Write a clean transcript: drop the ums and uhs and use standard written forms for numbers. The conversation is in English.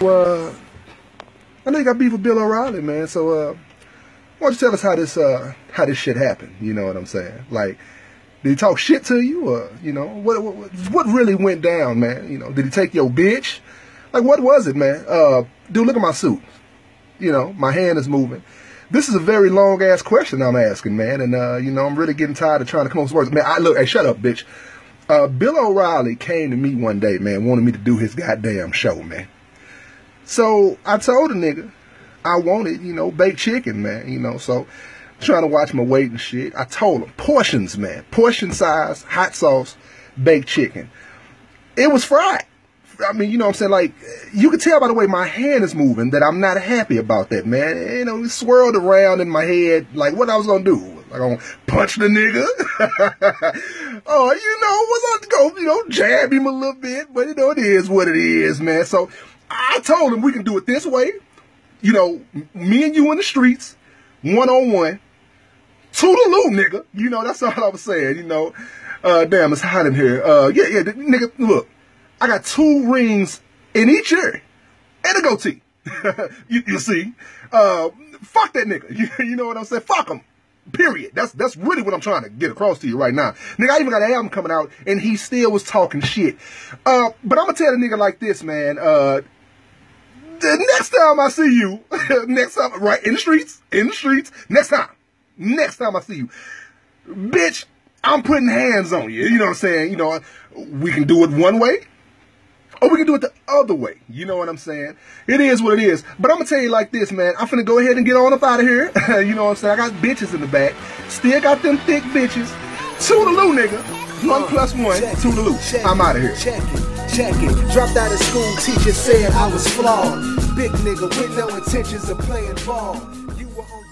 I know you got beef with Bill O'Reilly, man. So, why don't you tell us how this shit happened? You know what I'm saying? Like, did he talk shit to you, or you know, what really went down, man? You know, did he take your bitch? Like, what was it, man? Dude, look at my suit. You know, my hand is moving. This is a very long ass question I'm asking, man, and you know, I'm really getting tired of trying to come up with words. Man, hey, shut up, bitch. Bill O'Reilly came to me one day, man, wanted me to do his goddamn show, man. So I told the nigga I wanted, you know, baked chicken, man, you know, so trying to watch my weight and shit. I told him, portions, man, portion size, hot sauce, baked chicken. It was fried. I mean, you know what I'm saying? Like, you can tell by the way my hand is moving that I'm not happy about that, man. You know, it swirled around in my head, like, what I was gonna do. Like, I'm gonna punch the nigga. Oh, you know, was I go, you know, jab him a little bit, but you know, it is what it is, man. So I told him we can do it this way. You know, me and you in the streets, one-on-one. Toodaloo, nigga. You know, that's all I was saying, you know. Damn, it's hot in here. Yeah, nigga, look. I got 2 rings in each ear and a goatee. you see? Fuck that nigga. You know what I'm saying? Fuck him. Period. That's really what I'm trying to get across to you right now. Nigga, I even got an album coming out and he still was talking shit. But I'm gonna tell the nigga like this, man. The next time I see you, next time, right, in the streets, next time I see you, bitch, I'm putting hands on you. You know what I'm saying? You know, we can do it one way, or we can do it the other way. You know what I'm saying? It is what it is. But I'm going to tell you like this, man. I'm finna go ahead and get on up out of here. You know what I'm saying? I got bitches in the back. Still got them thick bitches. Toodaloo, nigga. 1 + 1. Toodaloo. I'm out of here. Check it. Dropped out of school, teacher said I was flawed. Big nigga with no intentions of playing ball. You were on